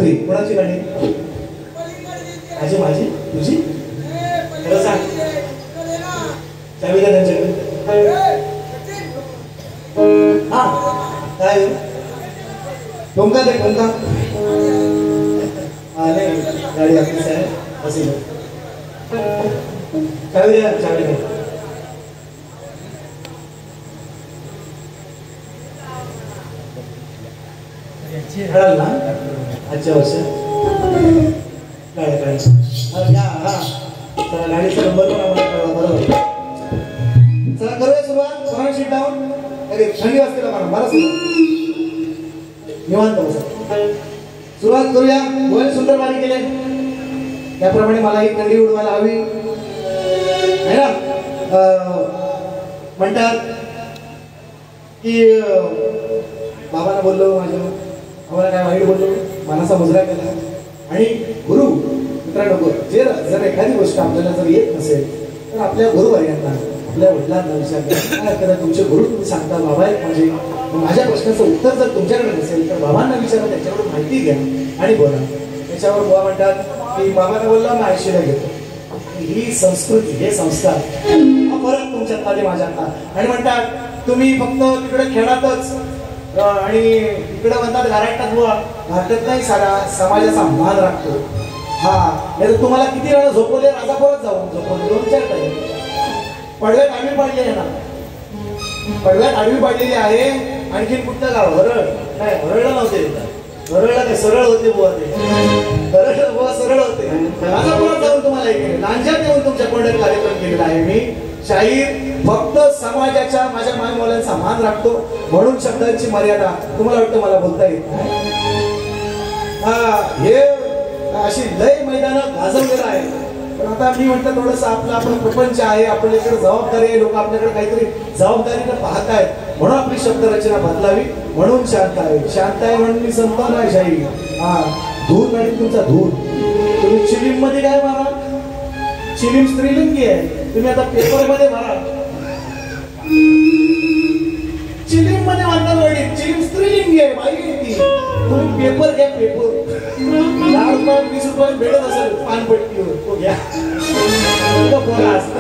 पुत्री. कोणाची गाडी? माझी. माझी? तुझी? खरं सांग. चावी द्या त्यांच्याकडे. हा काय कोणता ते कोणता? हा नाही गाडी आपलीच आहे असेल. चावी द्या. चावी द्या. कळाल ना? अच्छा वर्ष काय काय या. हा चला गाडीचा नंबर पण आम्हाला कळवा. बरोबर. चला करूया सुरुवात. कोणाला शीट डाऊन. अरे थंडी वाजते ना मला निवांत बसा. सुरुवात करूया. गोल सुंदर वारी केले त्याप्रमाणे मला ही थंडी उडवायला हवी है ना. म्हणतात की बाबांना बोललो माझ्या आम्हाला काय वाईट बोललो मनाचा मुजरा केला. आणि गुरु मित्रांनो जर एखादी गोष्ट आपल्याला जर येत नसेल तर आपल्या गुरुवर्यांना आपल्या वडिलांना विचारलं काय तुमचे गुरु तुम्ही सांगता बाबा आहेत म्हणजे माझ्या प्रश्नाचं उत्तर जर तुमच्याकडे नसेल तर बाबांना विचारा त्याच्याकडून माहिती घ्या आणि बोला. त्याच्यावर बुवा म्हणतात की बाबांना बोलला मी आयुष्याला घेतो. ही संस्कृती हे संस्कार परत तुमच्यात आले माझ्यातला. आणि म्हणतात तुम्ही फक्त तिकडे खेळातच आणि इकडे म्हणतात घराटात बुवा घाटत नाही सारा समाजाचा मान राखतो. हा नाही तर तुम्हाला किती वेळा झोपवले राजापुरात जाऊन झोपवले 2-4 टाइम. पडव्यात आडवी पाडली आहे ना. पडव्यात आडवी पाडलेली आहे. आणखीन कुठलं गाव? हरळ नाही हरळला नव्हते. हरळला काय सरळ होते बुवा ते. हरळ बुवा सरळ होते. राजापुरात जाऊन तुम्हाला हे केले. लांजात येऊन तुमच्या कोंड्यात कार्यक्रम केलेला आहे मी. शाहीर फक्त समाजाच्या माझ्या मायमुलांचा मान राखतो म्हणून शब्दांची मर्यादा. तुम्हाला वाटतं मला बोलता येत नाही. हे अशी लय मैदानात गाजवलेलं आहे. पण आता मी म्हणतो थोडंसं आपलं प्रपंच आहे आपल्याकडे जबाबदारी आहे. लोक आपल्याकडे काहीतरी जबाबदारीनं पाहतायत म्हणून आपली शब्दरचना बदलावी. म्हणून शांत आहे. शांत आहे म्हणून मी संत नाही शाहीर. हा धूर आणि तुमचा धूर. तुम्ही चिलीम मध्ये काय मारा? चिलीम स्त्रीलिंगी आहे. तुम्ही आता पेपर मध्ये भरा. चिलीम मध्ये म्हणतात वडील चिलीम स्त्रीलिंगी आहे बाई ती. तुम्ही पेपर घ्या. पेपर 10 रुपये 20 रुपये भेटत असेल पानपट्टीवर तो घ्या. बोला असतं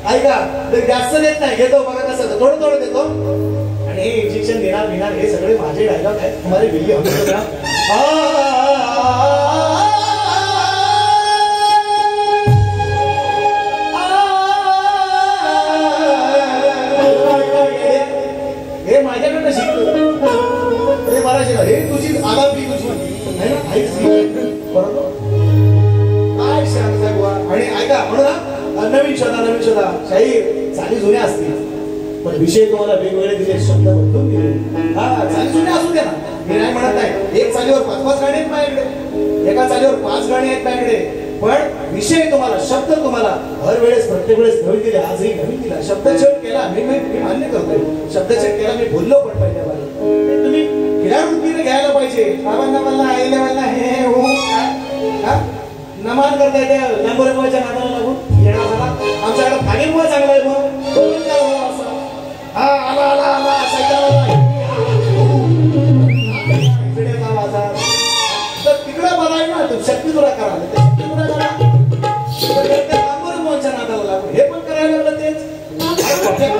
ऐका जास्त देत नाही घेतो बघा कसं थोडं थोडं देतो. आणि हे इंजेक्शन देणार हे सगळे माझे डायलॉग आहेत. तुम्हाला वेगळी हे माझ्याकडनं शिकतो. हे मला शिकव. हे तुझी आला पी तुझी आहे ना. बरोबर काय सांगता बुवा. आणि ऐका म्हणून नवीन शोधा शाहीर चाली जुन्या असतील पण विषय तुम्हाला वेगवेगळे दिले शब्द बदलून दिले. हा चाली जुन्या असू द्या ना. मी नाही म्हणत नाही. एक चालीवर 5-5 गाणी आहेत माझ्याकडे. एका चालीवर 5 गाणी आहेत माझ्याकडे. पण विषय तुम्हाला शब्द तुम्हाला हर वेळेस प्रत्येक वेळेस नवीन दिले. आजही नवीन दिला. शब्दछट केला मी मान्य करतोय. शब्दछट केला मी बोललो पण पाहिजे. तुम्ही क्रीडावृत्तीने घ्यायला पाहिजे. बाबांना मला आईला मला हे हो नमान करता येते. लांबोरेबाच्या नादाला लागून येणार झाला. आमच्याकडे फागेमुळे चांगला आहे मग हा आला आला आला तर तिकडे बघाय ना शक्ती तुला करा. लांबोरेबाच्या नादाला लागून हे पण करायला लागलं तेच करा नक्कल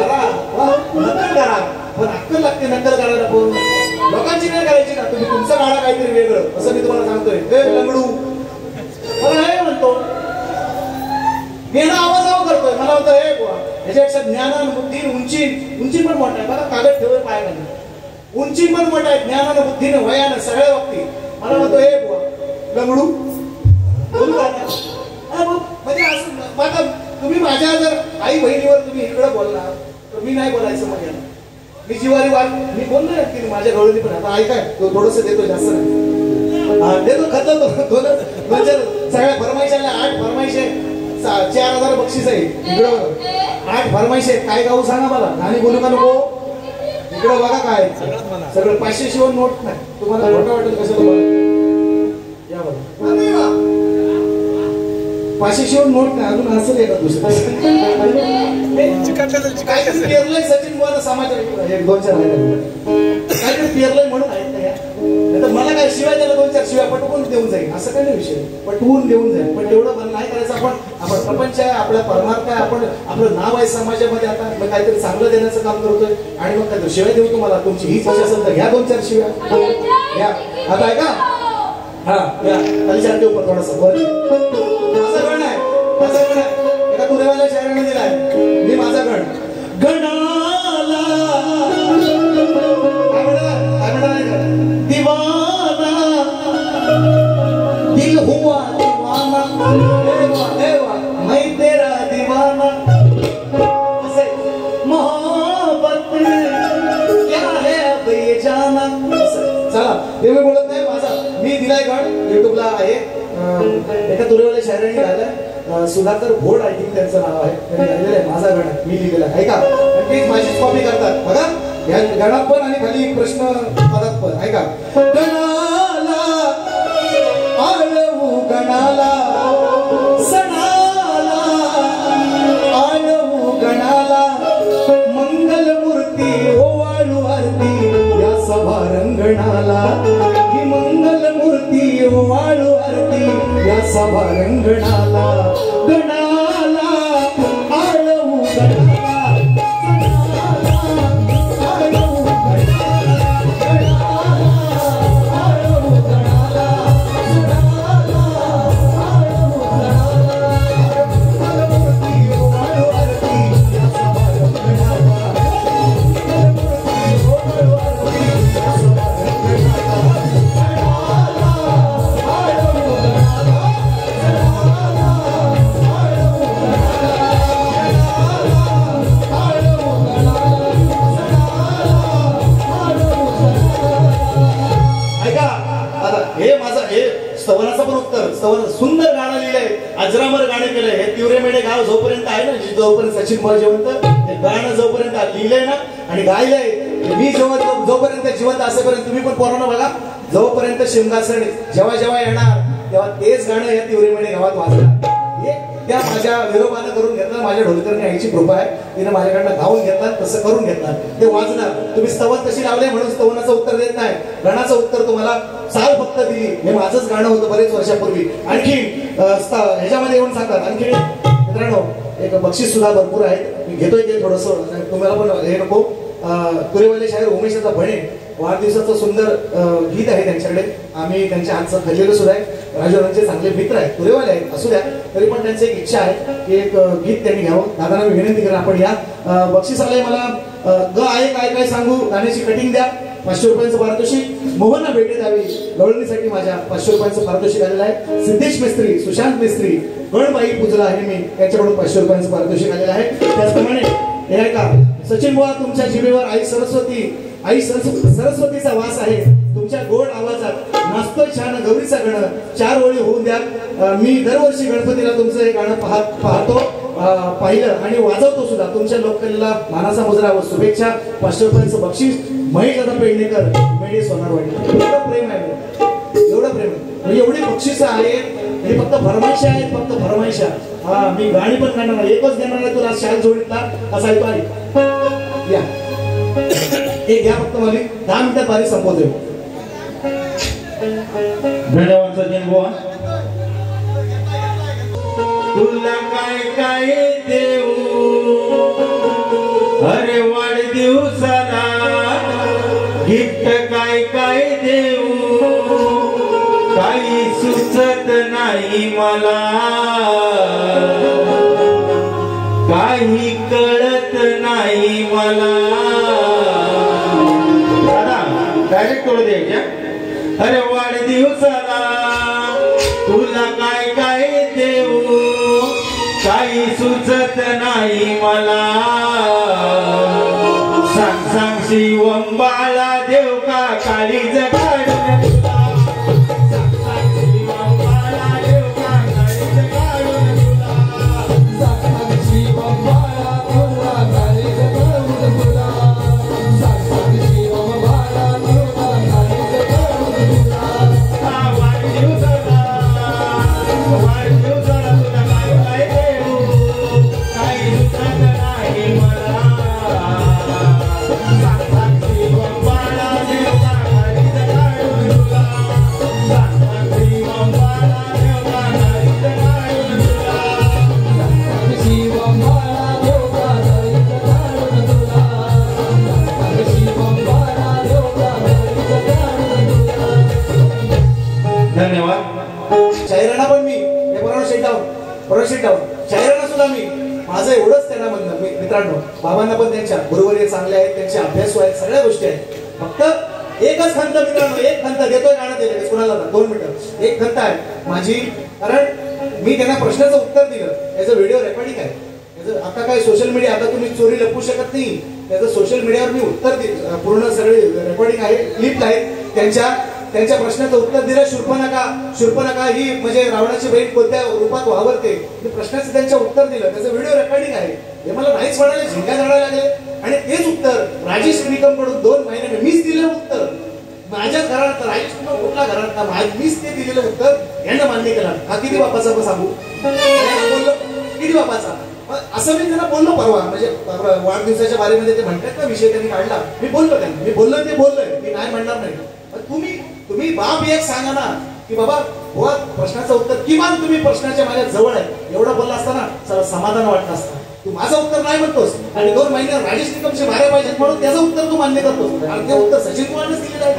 करा. पण अक्कल लागते नक्कल करायला. पण लोकांची नाही करायची ना. तुम्ही तुमचं काढा काहीतरी वेगळं असं मी तुम्हाला सांगतोय. लंगडू मला हे म्हणतो आवाज करतोय. मला होतं हे बुवा याच्यापेक्षा ज्ञान बुद्धी उंची पण मोठा आहे. मला कागद ठेवून पाय घालून उंची पण मोठा आहे. ज्ञानानं बुद्धीनं वयानं सगळ्या बाबतीत मला म्हणतो हे बुवा लंगडू बोलू म्हणजे असं माझा तुम्ही माझ्या जर आई बहिणीवर तुम्ही इकडं बोलला तर मी नाही बोलायचं. मग मी जिवारी वाट मी बोललो की माझ्या गवळणी पण आता ऐकाय तो थोडस देतो जास्त नाही देतो खतम. सगळ्या फरमाईशाला 8 फरमाईशे 4000 बक्षीस आहे. इकडं 8 फरमाईशे काय गाऊ सांगा मला. गाणी बोलू का नको. इकडं बघा काय सगळं 500 शिवाय नोट नाही. तुम्हाला खोटं वाटेल कसं या बघा 500 नोट नाही अजून असेल एका दुसरं काहीतरी पेरलंय सचिन बुवानं समाजात 1-2-4 काहीतरी पेरलंय म्हणून आहेत का या तर मला काय शिवाय त्याला 2-4 शिवाय पटवून देऊन जाईल असं काही नाही विषय पटवून देऊन जाईल पण तेवढं बंद नाही करायचं आपण प्रपंच आहे आपला परमार्थ आहे आपण आपलं नाव आहे समाजामध्ये आता मग काहीतरी चांगलं देण्याचं काम करतोय आणि मग काय शिवाय देऊ तुम्हाला तुमची हीच भाषा असेल तर घ्या 2-4 शिवाय घ्या आता आहे का हा या खाली शांती उपर थोडासा माझा गण आहे एका तुरेवाल्या शायराने दिलाय मी माझा गण गणाला दीवाना दिल हुआ दीवाना देवा मैं तेरा दीवाना मोहब्बत क्या है अब ये जाना चला ते मी बोलत नाही माझा मी दिलाय गण युट्यूबला आहे एका तुरेवाल्या शायराने गायलाय सुधाकर घोड आय थिंक त्यांचं नाव आहे त्यांनी गायलेलं आहे माझा गण मी लिहिलेला आहे ऐका तेच माझीच कॉपी करतात बघा या गणात पण आणि खाली प्रश्न पदात पण ऐका गणाला आळवू गणाला सणाला आळवू गणाला मंगलमूर्ती ओवाळू आरती या सभा रंगणाला ही मंगलमूर्ती ओवाळू आरती या सभा रंगणाला गणाला आळवू गणाला स्तवनाचं पण उत्तर स्तवन सुंदर गाणं लिहिलंय अजरामर गाणे केलंय हे तिवरे मेढे गाव जोपर्यंत आहे ना जोपर्यंत सचिन भाऊ जिवंत हे गाणं जोपर्यंत लिहिलंय ना आणि गायलंय मी जोपर्यंत जिवंत असेपर्यंत तुम्ही पण पोरांनो बघा जोपर्यंत शिमगासण जेव्हा जेव्हा येणार तेव्हा तेच गाणं या तिवरे मेढे गावात वाजणार त्या माझ्या विरोबानं करून घेतलं माझ्या ढोलकरने यायची कृपा आहे तिने माझ्याकडनं गाऊन घेतलं तसं करून घेतलं ते वाजणार तुम्ही स्तवन कशी लावले म्हणून स्तवनाचं उत्तर देत नाही गाण्याचं उत्तर तुम्हाला साल फक्त दिली हे माझंच गाणं होतं बरेच वर्षापूर्वी आणखी ह्याच्यामध्ये येऊन सांगतात आणखी मित्रांनो एक बक्षीस सुद्धा भरपूर आहेत मी घेतोय ते थोडस तुम्हाला पण हे नको तुरेवाले शाहीर उमेशाचा भणे वाढदिवसाचं सुंदर गीत आहे त्यांच्याकडे आम्ही त्यांच्या हातचं खाल्लेलं सुद्धा आहे राजूरांचे चांगले मित्र आहेत तुरेवाले आहेत असू द्या तरी पण त्यांची एक इच्छा आहे की एक गीत त्यांनी घ्यावं दादांना मी विनंती करेन आपण या बक्षीस आलंय मला ग आहे काय काय सांगू गाण्याची कटिंग द्या 500 रुपयांचं पारितोषिक मोहनला भेट द्यावी लवळणीसाठी माझ्या 500 रुपयांचं पारितोषिक आलेलं आहे सिद्धेश मिस्त्री सुशांत मिस्त्री गणबाई पूजला आहे मी त्यांच्याकडून 500 रुपयांचं पारितोषिक आलेलं आहे त्याचप्रमाणे हे आहे का सचिन बुवा तुमच्या जिभेवर आई सरस्वतीचा वास आहे तुमच्या गोड आवाजात नाचतोय छान गौरीचा गण 4 ओळी होऊन द्या मी दरवर्षी गणपतीला तुमचं हे गाणं पाहतो पाहिलं आणि वाजवतो सुद्धा तुमच्या लोककलेला मानाचा मुजरा व शुभेच्छा 500 रुपयांचं बक्षीस महेश दादा पेडणेकर मेढे सोनारवाडी एवढं प्रेम आहे एवढं प्रेम म्हणजे एवढी बक्षीस आहेत हे फक्त फरमाईशा आहेत फक्त फरमाईशा हा मी गाणी पण गाणार एकच घेणार आहे तुला शाल जोडीतला असा येतो आहे या एक घ्या फक्त मला 10 मिनिटात बारी संपवतोय धन्यवाद सचिन बुवा तुला काय काय देऊ अरे वाढदिवसाला गिफ्ट काय काय देऊ काही सुचत नाही मला काही कळत नाही मला दादा डायरेक्ट करू द्यायच्या अरे वाढदिवसाला तुला काय काय देऊ काही सुचत नाही मला सांग सांग शिवम बाळा देव का काळीज काढून तुला सांग सांग शिवम बाळा देव का काळीज काढून तुला सांग सांग शिवम बाळा देव का काळीज काढून तुला सांग सांग शिवम बाळा देव का काळीज काढून तुला वाढदिवसाला तुला मित्रांनो, बाबांना पण त्यांच्या गुरुवर्य चांगले आहेत, त्यांचे अभ्यासू आहेत, सगळ्या गोष्टी आहेत. फक्त एकच खंत मित्रांनो, एक खंत देतोय गाणं दिलं कोणाला 2 मिनिटं. एक खंत आहे माझी, कारण मी त्यांना प्रश्नाचं उत्तर दिलं, त्याचं व्हिडिओ रेकॉर्डिंग आहे. आता काय सोशल मीडिया, आता तुम्ही चोरी लपवू शकत नाही. त्याचं सोशल मीडियावर मी उत्तर दिलं, पूर्ण सगळे रेकॉर्डिंग आहे, क्लिप आहेत त्यांच्या प्रश्नाचं उत्तर दिलं. शूर्पणखा ही म्हणजे रावणाची बहीण कोणत्या रूपात वावरते, मी प्रश्नाचं त्यांचं उत्तर दिलं, त्याचं व्हिडिओ रेकॉर्डिंग आहे. हे मला नाहीच म्हणाले, झिंगा झाडायला लागले. आणि तेच उत्तर राजेश निकम कडून 2 महिन्याने मीच दिलेलं उत्तर, माझ्याच घरात, राजेश निकम कुठला घरात, मीच ते दिलेलं उत्तर यांना मान्य केलं. हा किती बापाचा पण सांगू, बोललो किती बापाचा. असं मी त्यांना बोललो परवा, म्हणजे वाढदिवसाच्या बारेमध्ये ते म्हणतात ना विषय त्यांनी काढला, मी बोललो त्यांना, मी बोललोय ते बोललोय, मी नाही म्हणणार नाही. तुम्ही बाप एक सांगा ना की बाबा हो प्रश्नाचं उत्तर, किमान तुम्ही प्रश्नाच्या माझ्या जवळ आहे एवढं बोलला असताना समाधान वाटलं असतं. तू माझं उत्तर नाही म्हणतोस आणि 2 महिने राजेश निकमचे मारे पाहिजेत म्हणून त्याचं उत्तर तू मान्य करतोस, आणि ते उत्तर सचिन कुमारनेच दिलेलं आहे.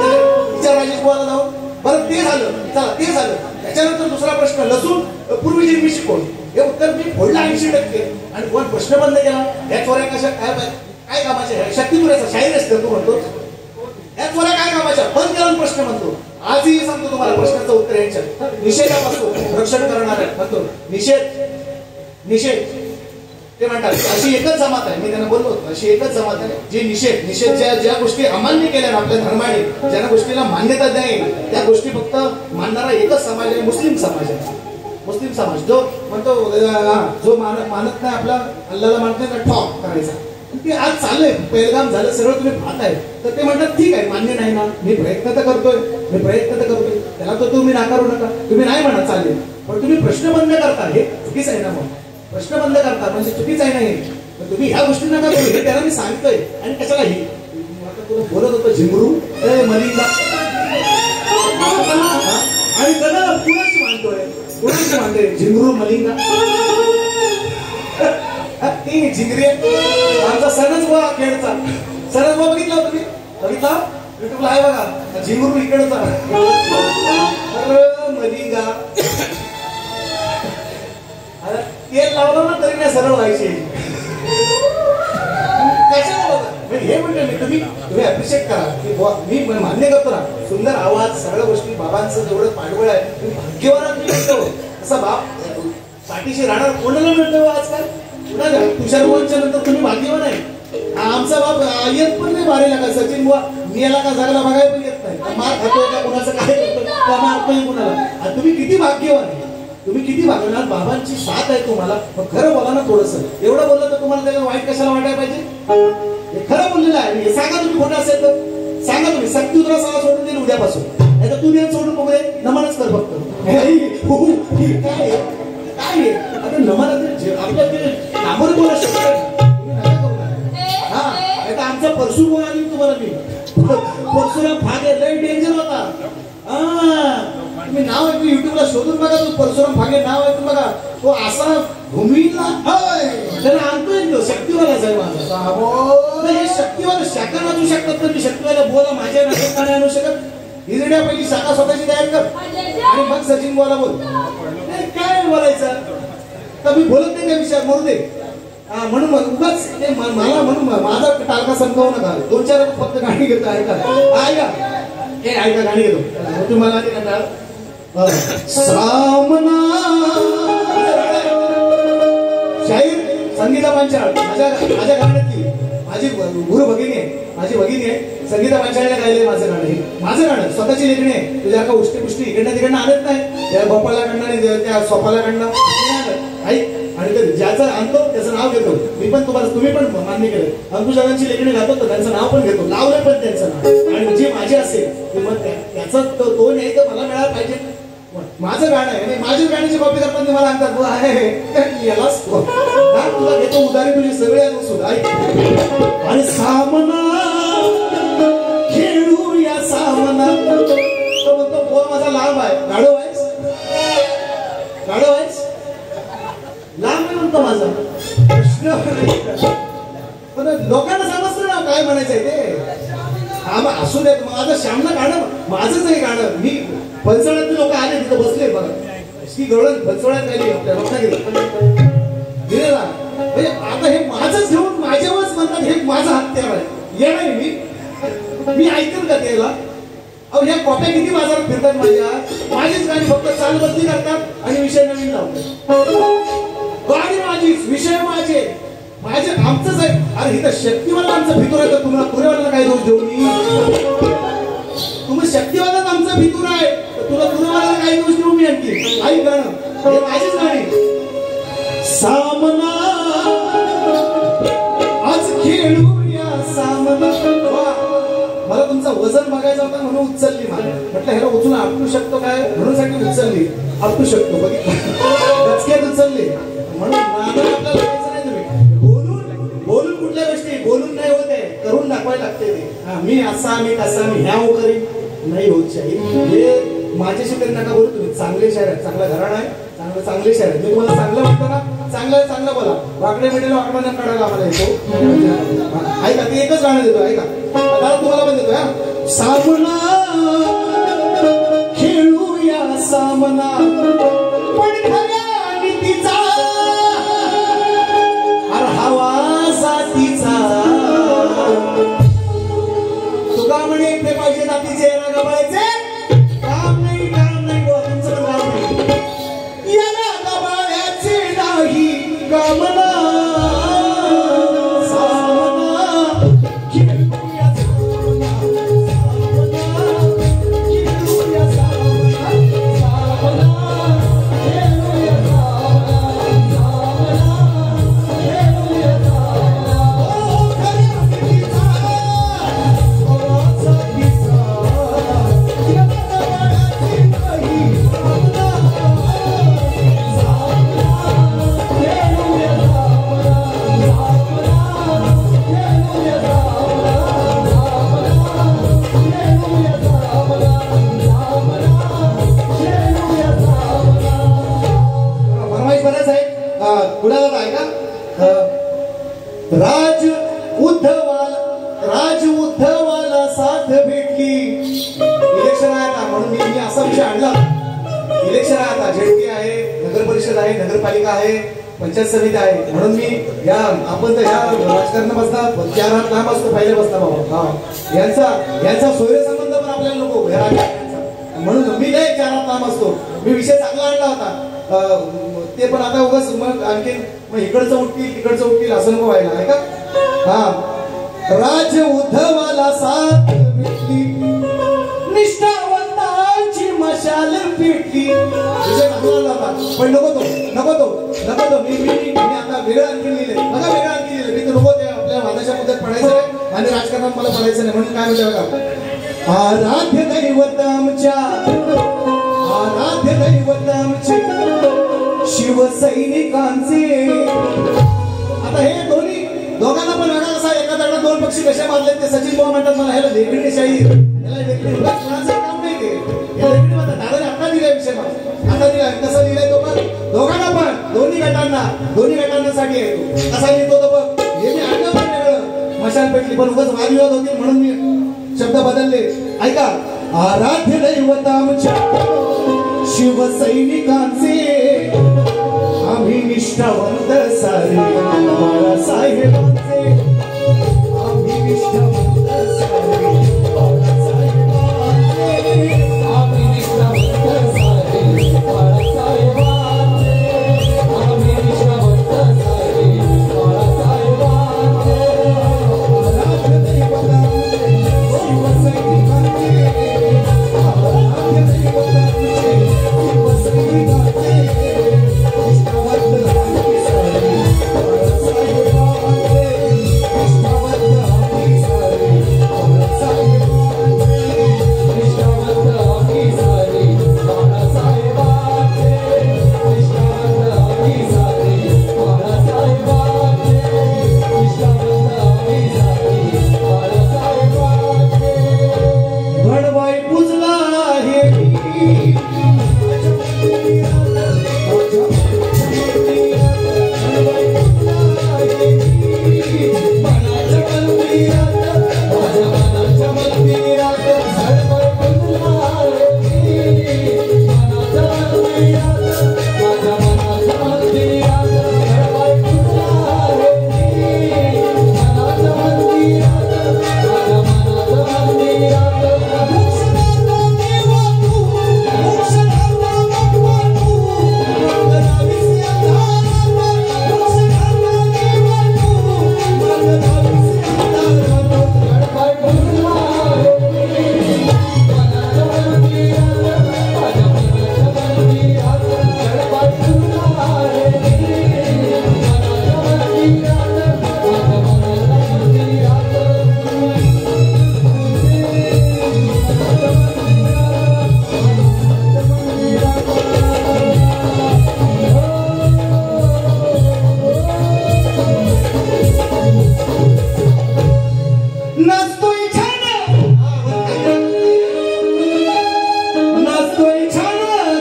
विचार राजेश कुमारला जाऊन. बरं ते झालं, चला ते झालं. त्याच्यानंतर दुसरा प्रश्न, लसूण पूर्वी जन्मीशी कोण, हे उत्तर मी फोडलं 80%. आणि कोण प्रश्न बंद केला, या चोऱ्या कशा काय कामाच्या, शक्तीपुऱ्याचा शाहीर असतं तू म्हणतो, या चोऱ्या काय कामाच्या, बंद केला प्रश्न म्हणतो. आजही सांगतो तुम्हाला प्रश्नाचं उत्तर यांच्या निषेधापासून रक्षण करणार आहे म्हणतो. निषेध ते म्हणतात अशी एकच जमात आहे, मी त्यांना बोललो होतो, अशी एकच जमात आहे जी निषेध ज्या गोष्टी अमान्य केल्या आपल्या धर्माने, ज्या गोष्टीला मान्यता नाही त्या गोष्टी फक्त मानणारा एकच समाज आहे, मुस्लिम समाज आहे. मुस्लिम समाज जो म्हणतो जो मानत नाही आपला अल्लाला मानत नाही ठॉक करायचा, ते आज चाललंय, पहिलगाम झालं, सगळं तुम्ही पाहताय. तर ते म्हणतात ठीक आहे, मान्य नाही ना, मी प्रयत्न तर करतोय, त्याला तर तुम्ही नाकारू नका, तुम्ही नाही म्हणा चालेल, पण तुम्ही प्रश्न बंद करता, हे चुकीच आहे ना. मग प्रश्न बंद करता म्हणजे चुकीच आहे ना हे, तुम्ही ह्या गोष्टी नका करू, हे त्याला मी सांगतोय. आणि कशाला ही तुला बोलत होतो झिंगरू मलिंगा, आणि त्याला कुणाची मानतोय झिंगरू मलिंगा, ती झिंगरी आमचा सणच बुवा खेळचा, सणच बुवा बघितला तुम्ही, बघितला युट्यूबला आहे बघा, झिंगरू इकडचा मलिंगा. तेल लावलं ना तरी नाही सरळ व्हायचे. हे म्हणतो मी, तुम्ही अप्रिशिएट करा की मी मान्य करतो ना, सुंदर आवाज, सगळ्या गोष्टी, बाबांचं जेवढं पाठबळ आहे, तुम्ही भाग्यवान मिळतो. असा बाप पाठीशी राहणार कोणाला मिळतो आजकाल, कुणाला तुषार बुवांच्या नंतर तुम्ही भाग्यवान आहे. आमचा बाप येत पण नाही बारीला का, सचिन बुवा मेला का जगाला बघायला पण येत नाही, मार खातोय का, कुणाचं काय करतो का, मारतोय कुणाला. तुम्ही किती भाग्यवान आहे, तुम्ही किती भाग्यवान, बाबांची साथ आहे तुम्हाला. मग खरं बोला ना थोडंसं, एवढं बोललं तर तुम्हाला त्याला वाईट कशाला वाटायला पाहिजे. हे खरं बोललेलं आहे, हे सांगा तुम्ही खोटं असेल तर सांगा. तुम्ही सक्ती तुला सगळं सोडून देईल उद्यापासून, नाही तर तू देऊन सोडून बघू दे, नमनच कर फक्त. काय आता नमन आपल्या नाबर बोला शकतो हा, आता आमचा परशु बोला तुम्हाला मी परशुराम फागे लय डेंजर होता. तुम्ही नाव आहे युट्यूबला शोधून बघा, तो परशुराम फागे नाव आहे बघा, तो असा भूमीला त्याला आणतोय तो शक्तीवालाच आहे माझा. हे शक्तीवाला शाखा वाजू शकतात तर मी शक्तीवाला बोला माझ्या नाटक नाही आणू शकत. हिरड्या पहिली शाखा स्वतःची तयार कर आणि मग सचिन बोला बोल. काय बोलायचं तर मी बोलत नाही त्या विषयात, म्हणू दे. म्हणून उगाच ते मला म्हणून माझा टाळका संपवू नका. 2-4 फक्त गाणी घेतो, ऐका ऐका गाणी घेतो तुम्हाला ते म्हणतात सामना शाहीर संगीता पांचाळ माझ्या गाण्यातली माझी गुरु भगिनी आहे, माझी भगिनी आहे. संगीता पांचाळने गायले माझं गाणं, हे माझं गाणं स्वतःची लेखणी आहे. तुझ्या का उष्टी पुष्टी इकडनं तिकडनं आणत नाही, त्या गोपाला कडनं त्या सोपाला कडनं ऐक. आणि ज्याचं आणतो त्याचं नाव घेतो मी पण, तुम्ही पण मान्य केलं. अंकुशदादांची लेखणी गातो तर त्यांचं नाव पण घेतो, लावलं पण त्यांचं नाव. आणि जे माझे असेल मग त्याचा तो नाही तर मला मिळायला पाहिजे. माझं गाणं आहे आणि माझ्या गाण्याची कॉपी करताना मला सांगतात आहे यालाच तुला घेतो उदारी तुझी सगळे सुद्धा. आणि सामना खेळू या सामना, तो म्हणतो बोल माझा लांब आहे, गाडो आहेस लांब आहे म्हणतो माझा प्रश्न. पण लोकांना समजतं ना काय म्हणायचंय ते. असू देत माझं श्यामला गाणं माझंच आहे गाणं. मी फलसळ्यातले लोक आले तिथे बसले बघा, श्री गवळण फलसळ्यात आली आपल्या रत्नागिरी दिलेला म्हणजे आता हे माझंच घेऊन माझ्यावरच म्हणतात हे माझं हत्यार आहे. येणार मी ऐकून का त्याला? अहो ह्या कॉप्या किती बाजारात फिरतात माझ्या, माझीच गाणी फक्त चालबंदी करतात आणि विषय नवीन लावतात. गाणी माझीच, विषय माझे, माझे आमचंच आहे. अरे इथं शक्तिवाला आमचं भितूर आहे तर तुम्हाला तुरेवाला काय दोष देऊ मी? तुम्ही शक्तिवालाच आमचा भितूर आहे तर तुला तुरेवाला काय दोष देऊ मी? आणखी ऐक गाणं, हे माझीच गाणी. सामना आज खेळूया सामना. मला तुमचं वजन बघायचं होतं म्हणून उचलली. मला म्हटलं ह्याला उचलून आपटू शकतो काय म्हणून साठी उचलली. आपटू शकतो गचक्यात उचलली म्हणून आपल्याला नाही. तुम्ही बोलून कुठल्या गोष्टी बोलून नाही होत आहे, करून दाखवायला लागते ते. मी असा मी कसा मी ह्या करीन नाही होत. हे माझ्याशी तरी नका बोलू. तुम्ही चांगले शहर आहे, चांगला घराणा आहे, चांगले शहर आहे. मी तुम्हाला चांगलं म्हणतो ना, चांगलं बोला. वाकडे मिळेल वाकडा काढायला आम्हाला येतो. ऐका ते एकच गाणं देतो. ऐका आता तुम्हाला पण देतो. सामना खेळूया सामना पण खऱ्या नीतीचा हवा जातीचा. तुका म्हणे ते पाहिजे जातीचे गबाळायचे काम नाही तुमचं काम नाही. याला गबाळ्याचे नाही कामना. राज उद्धवाला साथ भेटली. इलेक्शन आहे आता म्हणून मी असा विषय आणला. इलेक्शन आहे आता, झेडपी आहे, नगर परिषद आहे, नगरपालिका आहे, पंचायत समिती आहे. म्हणून मी आपण तर ह्या राजकारणापासून 4 हात लांब असतो पहिले बसता बाबा. यांचा सोयरे संबंध पण आपल्याला नको म्हणून मी नाही 4 हात लांब असतो. मी विषय चांगला आणला होता ते पण आता उगाच मग आणखीन मग इकडचं उठतील असं नको व्हायला आहे का? राज उद्धवाला साथ भेटली, निष्ठावंतांची मशाल पेटली. विषय चांगला होता पण नको तो मी आता वेगळं आणखी लिहिले बघा, वेगळं आणखी लिहिले. मी तर नको ते आपल्या वादाच्या मुद्द्यात पडायचं आहे आणि राजकारणात मला पडायचं नाही. म्हणून काय म्हणते बघा, आराध्य दैवत आमचे शिवसैनिकांचे. आता हे दोघांना पण वेगळा असा एका दगडात 2 पक्षी कशा मारले ते सचिन भाऊ म्हणतात मला ह्याला लेखणीशाही, ह्याला लेखणी कुणाचं काम नाही ते. हे लेखणी म्हणतात दादाने आता दिलाय विषय मला, आता दिलाय. कसं दिलाय तो पण दोघांना पण दोन्ही गटांसाठी आहे तो. कसा लिहितो तो बघ. हे मी आणलं पण वेगळं मशाल पेटली पण उगाच वादविवाद होतील म्हणून मी शब्द बदलले. ऐका, आराध्य दैवत आमच्या शिवसैनिकांचे आम्ही निष्ठावंत सारे बाळासाहेबांचे. आम्ही निष्ठावंत सारे बाळासाहेबांचे. आम्ही निष्ठावंत सारे बाळासाहेबांचे. आम्ही निष्ठावंत सारे बाळासाहेबांचे. आराध्य दैवत आमचे शिवसैनिकांचे. आराध्य दैवत आमचे शिवसैनिकांचे. सारे नाचतोय छान नाचतोय छान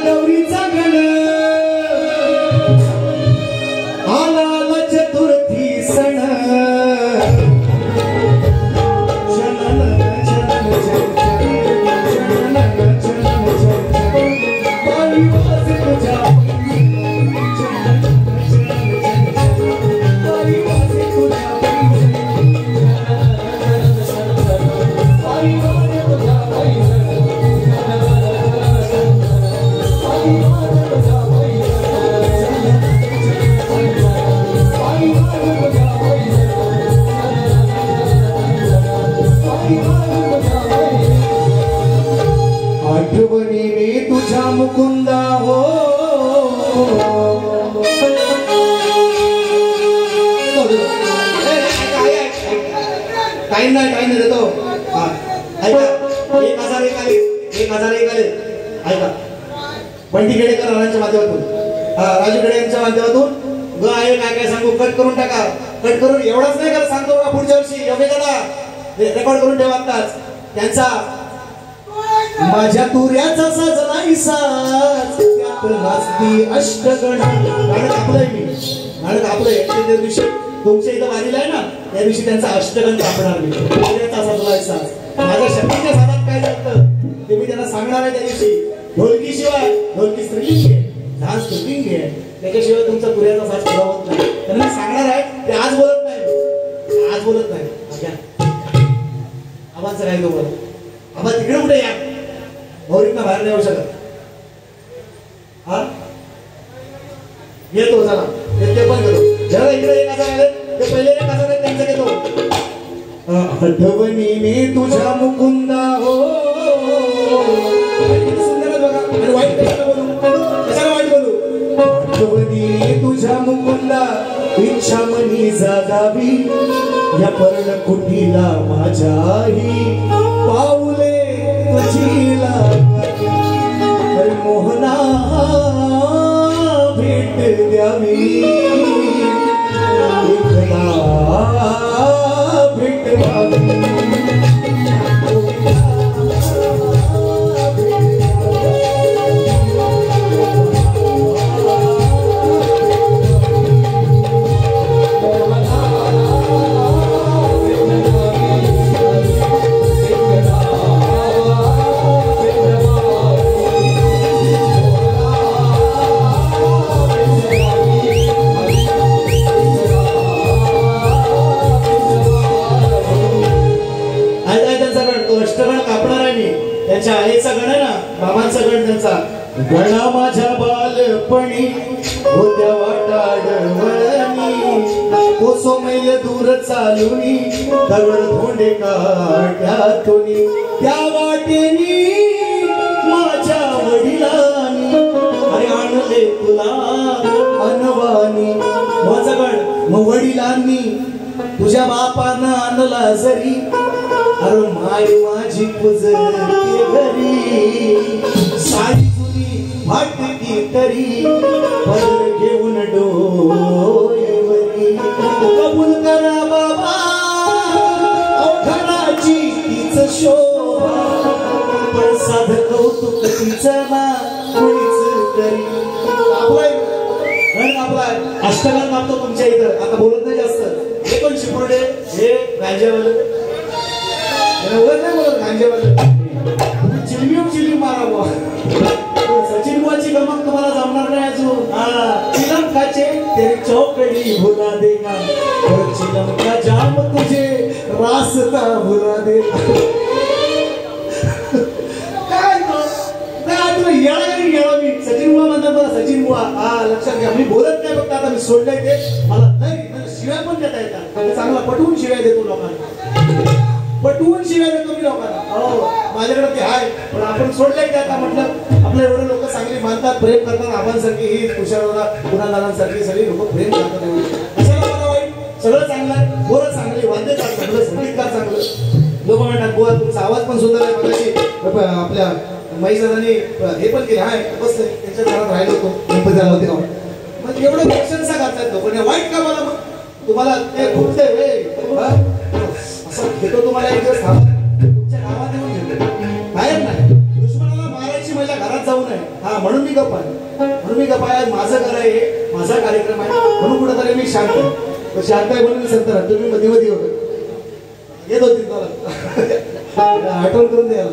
गौरीचा गण आला आला चतुर्थी सण जनन जनन जनन पाणी वाज तुझ्या आठवणीने तुझ्या मुकुंदा हो काही नाही देतो ऐका 1001 आले 1001 आले ऐका बंटी खेडेकर राणांच्या माध्यमातून राजू खेडे यांच्या माध्यमातून ग आहे काय सांगू कट करून टाका कट करून एवढंच नाही का सांगतो का पुढच्या वर्षी योगेदादा रेकॉर्ड करून ठेवा आताच त्यांचा माझ्या तुऱ्याचा साजला साज त्यात नाचती अष्टगण गाणं कापलंय मी गाणं कापलंय त्या दिवशी तुमच्या इथं वारीला आहे ना त्या दिवशी त्यांचा अष्टगण कापणार मी तुऱ्याचा साजला साज माझ्या शक्तीच्या साधात काय झालं ते मी त्यांना सांगणार आहे त्या दिवशी ढोलकी शिवाय ढोलकी स्त्रीलिंग आहे डान्स स्त्रीलिंग आहे त्याच्याशिवाय तुमचा तुऱ्याचा साज पुरा होत नाही त्यांना मी सांगणार आहे ते आज बोलत नाही आवाज काय तो बोल आबा तिकडे कुठे या भौरिकना बाहेर नाही येऊ शकत हा येतो चला ते पण घेतो जरा इकडे 1000 आले ते पहिले 1000 आहेत त्यांचं घेतो आठवणीने तुझ्या मुकुंदा हो सुंदर बघा आणि वाईट कशाला बोलू आठवणीने तुझ्या मुकुंदा इच्छा मनी जागावी या पर्ण कुटीला माझ्याही पाऊले तुझीला मोहना भेट द्यावी एकदा भेट द्यावी त्यांच्या आईचा गण आहे ना बाबांचा गण त्यांचा गणा माझ्या बालपणी होत्या वाटाडवळणी कोसो मैल दूर चालुनी दगड धोंडे काट्यातुनी त्या वाटेनी माझ्या वडिलांनी अरे आणले तुला अनवानी माझा गण मग वडिलांनी तुझ्या बापानं आणला जरी अरे माय माझी पुजते घरी साडी तुझी फाटकी तरी पदर घेऊन डोईवरी कबूल करा बाबा अवघडाची तीच शोभा पण साध कौतुक तिचं ना कुणीच करी आपलाय अष्टगण कापतो तुमच्या इथं आता बोलत नाही जास्त हे कोण शिपुर्डे हे गांजावाले चिलमी मारा सचिन बुवाची गमक तुम्हाला जमणार नाही अजून चिलम खाचे तेरी चौकडी भुला देगा और चिलम का जाम तुझे रास्ता भुला देगा काय तुला येळा मी सचिन बुवा म्हणतात मला सचिन बुवा लक्षात घ्या मी बोलत नाही फक्त आता मी सोडलंय ते मला नाही शिवाय पण देता येतात चांगला पटवून शिवाय देतो लोकांना पटवून शिवाय देतो मी लोकांना हो माझ्याकडे ते आहे पण आपण सोडलंय का आता म्हटलं आपल्या एवढे लोक चांगली मानतात प्रेम करतात आबांसारखी ही तुषारदा कुणालांसारखी सगळी लोक प्रेम करतात कशाला मला वाईट सगळं चांगलं आहे बोलत चांगली वाद्यकार चांगलं संगीतकार चांगलं लोक म्हणतात बुवा तुमचा आवाज पण सुंदर आहे मगाशी आपल्या महिलांनी हे पण केलं आहे बस त्यांच्या घरात राहिलो होतो गणपती आला होते मग एवढं प्रशंसा करतात लोक वाईट का मला मग तुम्हाला ते खूप घेतो तुम्हाला एक दिवस थांबा तुमच्या गावात येऊन घेतो बाहेर नाही दुश्मनाला मारायची माझ्या घरात जाऊ नये हा म्हणून मी गप्प आहे म्हणून मी गप्प आहे माझं घर आहे माझा कार्यक्रम आहे म्हणून कुठेतरी मी शांत आहे तर शांत आहे म्हणून मी संत राहतो तुम्ही मध्ये मध्ये होतो येत होती तुम्हाला आठवण करून द्यायला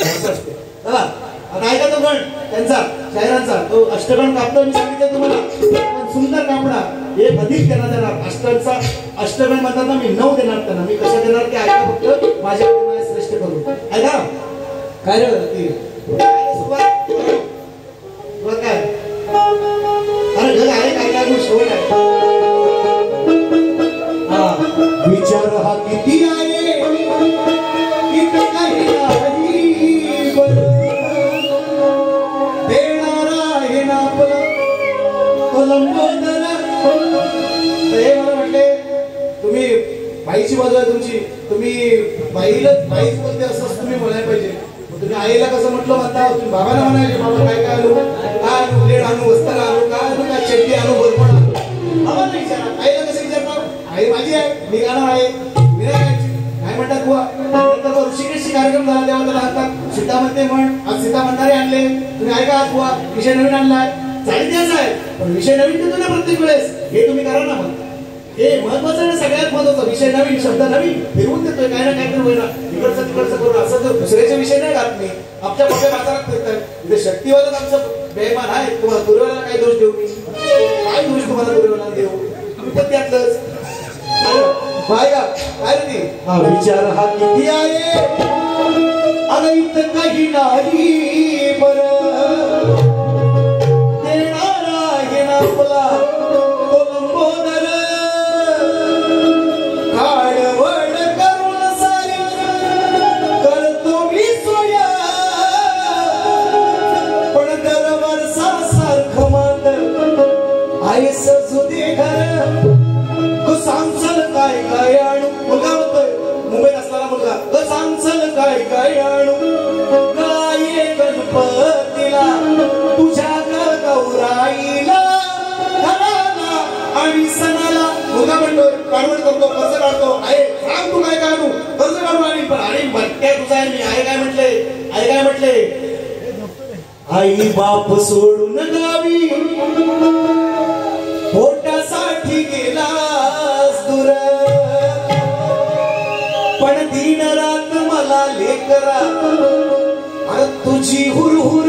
असं असते चला आता ऐका तो गण त्यांचा शायरांचा तो अष्टगण कापतो मी सांगितलं तुम्हाला पण सुंदर कापडा एक अधिक त्यांना देणार अष्टांचा अष्टगण म्हणताना मी 9 देणार त्यांना मी कसं देणार ते ऐका फक्त माझ्या श्रेष्ठ करू ऐका काय रे सुरुवात काय अरे घर आहे काय काय शेवट आहे विचार हा किती आहे किती काही नाही देणारा आहे ना आपला तो लंबोदर हे मला म्हटले तुम्ही बाईची बाजू आहे तुमची तुम्ही बाईच बोलते असं तुम्ही म्हणायला पाहिजे तुम्ही आईला कसं म्हटलं म्हणता तुम्ही बाबाला म्हणायचे बाबा काय काय आणू काय आणू लेट आणू वस्त्र आणू काय आणू काय चड्डी आणू बरपण आणू बाबाला विचारा आईला कसं विचारणार आई माझी आहे मी गाणं आहे मी काय म्हणतात बुवा नंतर ऋषिकेशची कार्यक्रम झाला तेव्हा त्याला हातात सीता म्हणते म्हण आज सीता म्हणणारे आणले तुम्ही ऐका आज बुवा विषय नवीन आणलाय चाळी द्यायचा आहे पण विषय नवीन देतो ना प्रत्येक वेळेस हे तुम्ही करा ना मग हे महत्वाचं आहे सगळ्यात महत्वाचं विषय नवीन शब्द नवीन फिरवून देतोय काय ना काय तर होईना इकडचं तिकडचं करून असं जर दुसऱ्याचे विषय नाही घात नाही आपल्या मोठ्या बाजारात फिरतात इथे शक्तीवादच आमचं बेमान आहे तुम्हाला दुर्योधनाला काय दोष देऊ मी काय दोष तुम्हाला दुर्योधनाला देऊ तुम्ही पण त्यातलंच काय रे हा विचार हा किती आहे अगं इथं काही नाही बरं देणारा आहे ना आपला तो लंबोदर काळवड करून सारी करतो मी सोया पण दरवर्षा सारखं मात आहे सजुदे घर सांगसल काय काय आणू मुलगा होतोय मुंबईत असणारा मुलगा सांगसल काय काय आणू काय गणपतीला तुझ्या गौराईला घराला आणि सणाला मुलगा म्हणतोय काढवण करतो कर्ज काढतो आहे सांग तू काय काय आणू कर्ज काढू आणि पण आणि भटक्या तुझा आहे मी आई काय म्हटले आई बाप सोडून गावी पोटासाठी गेलास दूर पण दिन रात मला लेकरा अरे तुझी हुरहुर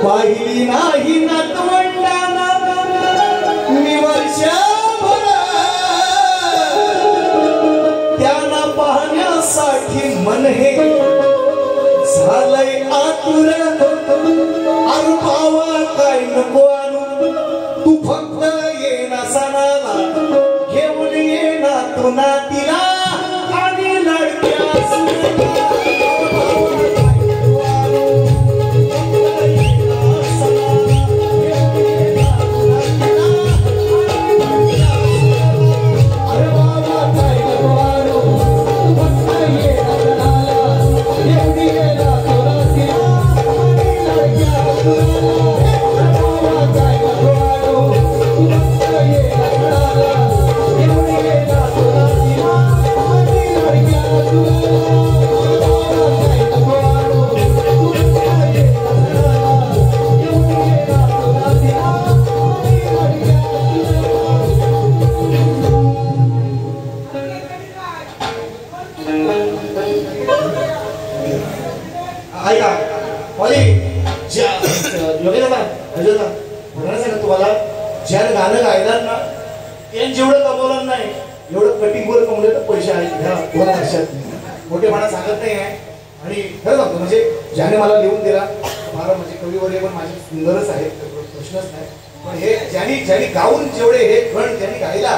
पाहिली नाही नातवंडाना मी वर्षभर त्यांना पाहण्यासाठी मन हे झालंय आतुर अरे भावा काय नको आणू तू फक्त ये ना सणाला घेऊन ये ना तू नातीला आणि लडक्या सुनेला गाणं गायला ना त्याने जेवढं कमवलं नाही एवढं कटिंग वर कमवलं तर पैसे आहेत ह्या 2 वर्षात मोठेपणा सांगत नाही आहे आणि खरं सांगतो म्हणजे ज्याने मला लिहून दिला मला म्हणजे कविवर्य पण माझे सुंदरच आहेत प्रश्नच नाही पण हे ज्यांनी गाऊन जेवढे हे गण ज्यांनी गायला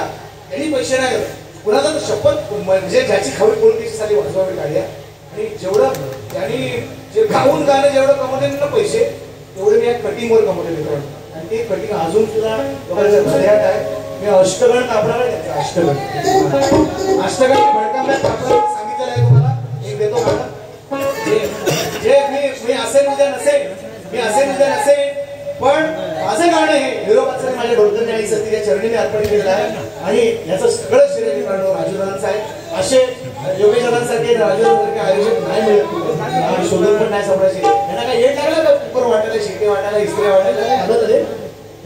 त्यांनी पैसे नाही कुणाला तर शपथ म्हणजे ज्याची खवी पोलिटिक्स साठी वाजवावी गाड्या आणि जेवढं त्यांनी जे गाऊन गाणं जेवढं कमवले ना पैसे तेवढे मी या कटिंग वर कमवले मित्रांनो आणि ते कटिंग अजून सुद्धा लोकांच्या भरयात आहे मी अष्टगण कापणार आहे त्याचा अष्टगण भडकांना कापणार सांगितलेलं आहे तुम्हाला एक देतो गाणं जे मी असेल उद्या नसेल पण माझं गाणं हे युरोपाचं माझ्या डोलकरणी आणि सती या चरणी मी अर्पण केलेलं आहे आणि याचं सगळं श्रेय माणसं आहेत. असे योगेश्वरांसारखे राजूसारखे आयोजक नाही मिळत. शोधून पण नाही सापडायचे. यांना काय येत लागला का कुकर वाटायला, शिके वाटायला, इस्त्री वाटायला आलं रे.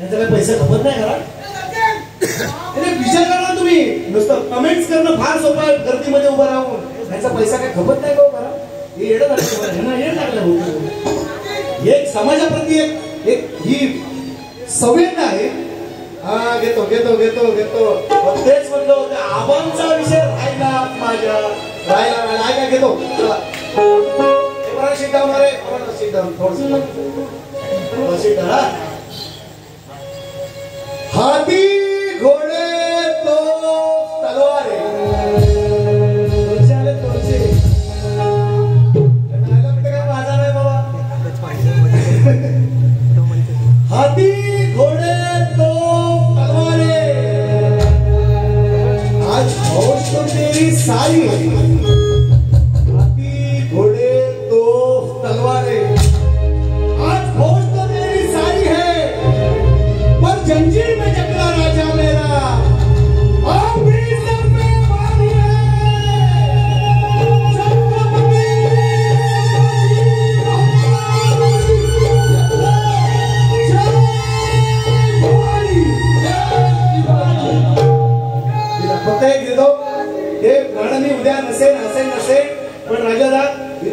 यांचा काय पैसे खपत नाही करा. विचार करा तुम्ही. नुसतं कमेंट्स करणं फार सोपं आहे गर्दीमध्ये उभं राहून. यांचा पैसा काय खपत नाही का करा. हे येडं लागलं, येड लागलं. एक समाजाप्रती एक ही संवेदना आहे. हा घेतो घेतो घेतो घेतो. तेच म्हणलं होतं आबांचा विषय राहिला माझ्या राहिला काय घेतो. चला शीट डाऊन रे, शीट डाऊन थोडं शीट डाऊन. हाती घोडे तो तलवारे आले थोडेसे. काय माझा नाही बाबा. हाती घोडे तो तलवारे आज फौज तो तेरी सारी है. हाथी घोड़े तो तलवारे आज फौज तो तेरी सारी है, पर जंजीर में जकड़ा राजा मेरा आप भी सब में भारी है. छत्रपति प्रत्येक घेतो. हे गाणं मी उद्या नसेल पण राजादा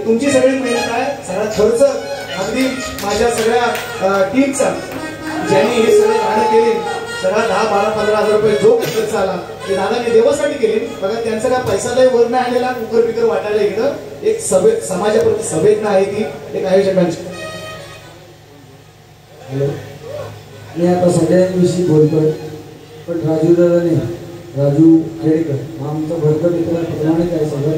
तुमची सगळी मेहनत आहे. सगळा खर्च अगदी माझ्या सगळ्या टीमचा ज्यांनी हे सगळे गाणं केले. सगळा 10, 12, 15 हजार रुपये जो खर्च आला ते दादाने देवासाठी केले. बघा त्यांचा काय पैसा लय वर नाही आलेला. कुकर बिकर वाटायला इकडं एक समाजाप्रती संवेदना आहे ती एक आयोजकांची. मी आता सगळ्यांविषयी बोलतोय पण राजू दादाने राजू खेडेकर आमचा भरकर मित्र प्रमाणित आहे सगळं.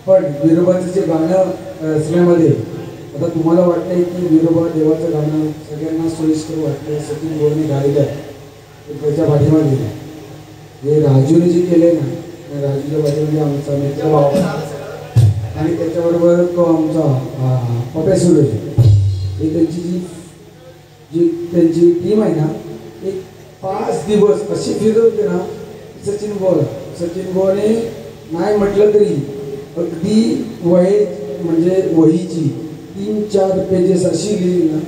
पण विरोबाचं जे गाणं रचण्यामध्ये आता तुम्हाला वाटतंय की विरोबा देवाचं गाणं सगळ्यांना सोयीस्कर वाटतं, सचिन गोरने गायलं तर त्याच्या पाठीमागे हे राजूने जे केले ना, राजूच्या पाठीमागे आमचा मित्र भाव आणि त्याच्याबरोबर तो आमचा पप्या सुरेश हे त्यांची जी त्यांची टीम आहे ना, एक 5 दिवस अशी फिरवते ना. सचिन गोने नाही म्हटलं तरी अगदी म्हणजे वहीची 3-4 पेजेस अशी लिहिली ना.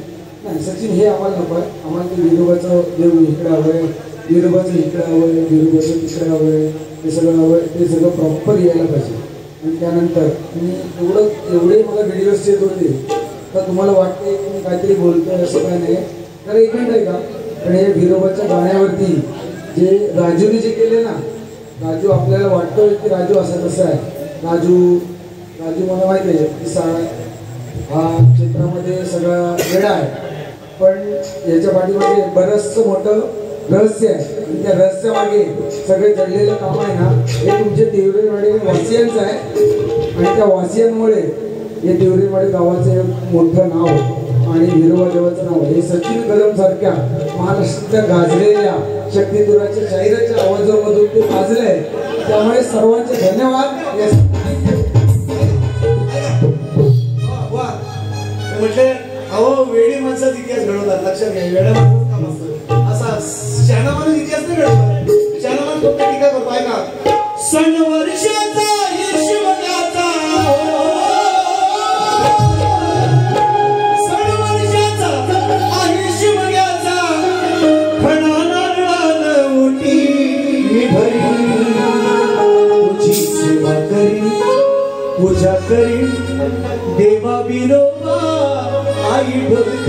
नाही सचिन हे आम्हाला नको आहे, आम्हाला ते विरोबाचं देव इकडं हवं आहे, विरोबाचं इकडं हवं आहे, विरोबाचं तिकडं हवं आहे, ते सगळं हवं आहे, ते सगळं प्रॉपर यायला पाहिजे. आणि त्यानंतर मी एवढे मला व्हिडिओज येत होते तर तुम्हाला वाटते की मी काहीतरी बोलतोय असं काय नाही. तर एक मिनिट आहे का, पण हे विरोबाच्या गाण्यावरती जे राजूने जे केले ना, राजू आपल्याला वाटतोय की राजू असं कसं आहे. राजू मला माहिती आहे की हा क्षेत्रामध्ये सगळा वेळा आहे, पण याच्या पाठीमागे बरंचसं मोठं रहस्य आहे. आणि त्या रहस्यामागे सगळे जडलेलं काम आहे ना, हे तुमचे तिवरेवाडी वासियांचं आहे. आणि त्या वासियांमुळे हे तिवरेवाडी गावाचं एक मोठं नाव आणि विरोबा देवाचं नाव हे सचिन कदम सारख्या महाराष्ट्रातल्या गाजलेल्या शक्तितुराच्या शाहिराच्या आवाजामधून ते गाजलंय. त्यामुळे सर्वांचे धन्यवाद. म्हटले अहो वेडी माणसाचा इतिहास घडवतात, लक्षात घ्या. वेड्या माणसाचं काम असतं. असा शहाणा माणूस इतिहास नाही घडवत. शहाणा माणूस फक्त टीका करतो. ऐका, सण वर्षाचा हिशोबाचा पूजा करी देवा विरोबा आई भक्त